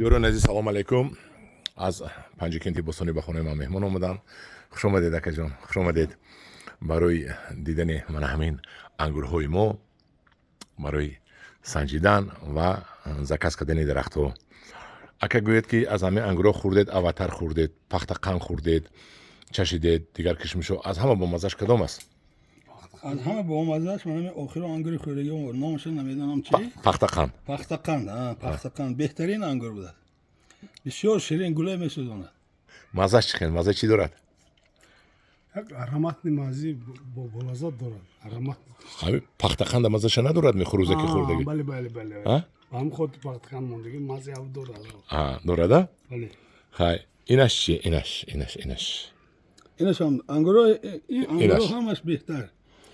یورو نزی سلام علیکم از پنجکینتی بستانی به خانه من مهمان آمدن. خوش آمدید اکا جان، خوش آمدید برای دیدن من همین انگورهای ما، برای سنجیدن و زکس کردن درخت ها. اکا گوید که از همه انگورها خوردید، اواتر خوردید، پختقان خوردید، چشیدید، دیگر کشمشو از همه با مزهش کدام است؟ از همه با مزهش من آخر انگور خوردگی نامش نمیدونم چی؟ پختقان. پختقان بهترین انگور بود. بسیار شیرین گله میسوزاند. مزهش چی مزه چی دارد؟ یک ارامت مزه با لذت دارد. ارامت. همین پختقان در مزهش ندارد میخوروزه که خوردگی. بله. هم خود پختقان موندگی مزه او دارد. دارد؟ بله. خیلی. اینش چی؟ اینش هم انگور همش بهتر.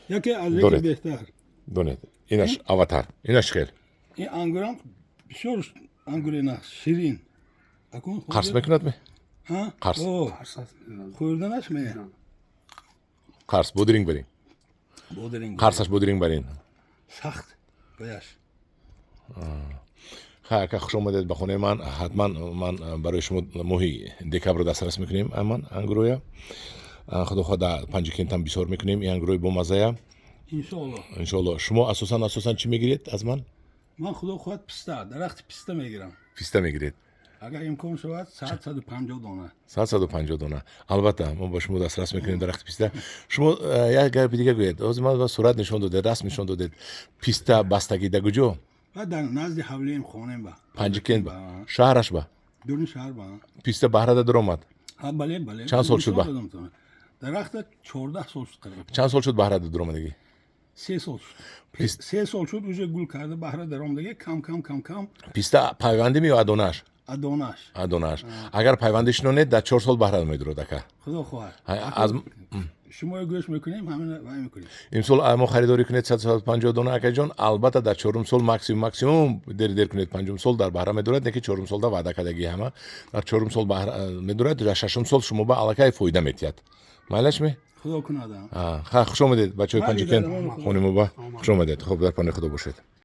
یکی از یکی بهتر. دونید. اینش اواتر. اینش خیلی. این انگور هم بسیار انگور نه شیرین. قرص میکند می؟ ها؟ قرص. خوردنش می؟ قرص بودرینگ برین. قرصش بودرینگ برین. سخت. باید. خیلی که خوش آمدید به خونه من. حتما من برای شما ماهی دکبر رو دسترس میکنیم. امان انگورویا. خدا پنجکینتم بسیار میکنیم. این انگوروی با مزه. انشالله. شما اساساً چی میگیرید از من؟ من خود پسته، درخت پسته میگیرم. پسته میگیرید؟ اگر امکان شود 150 دانه. 150 دانه. البته ما با شما دسترس میکنیم درخت پسته. شما یک گپ دیگه گوید. از من صورت نشون دادید، رسم نشون دادید. پسته بستگی در کجا؟ در نزد حولیم خانه با. پنجکینت با. شهرش با. دورن شهر با. پسته بهره در آمد. بله. چند سال شد با؟ درخت 14 سال شد. چند سال شد بهره در آمدگی؟ 3 سال شد. 3 سال شد روز گل کرده بهره در آمدگی کم. پسته پیوندی می ادونش. ادونش. اگر پیوندش نونید در 4 سال بهره میدرود دکه. خدا خواهد. از شما گوش میکنیم همین میکنیم. امسال ما خریداری کنید 150 دانه اکا جان. البته در 4 سال ماکسیمم دیر کنید 5 سال در بهره میدرود. نه که 4 سال در وعده کردگی همه در 4 سال بهره میدرود. در 6 سال شما به الکای فایده میتید. مالش می؟ خدا کنه. خوش آمدید بچه‌های پنجکینت خونه ما با. خوش آمدید. خب در پناه خدا باشید.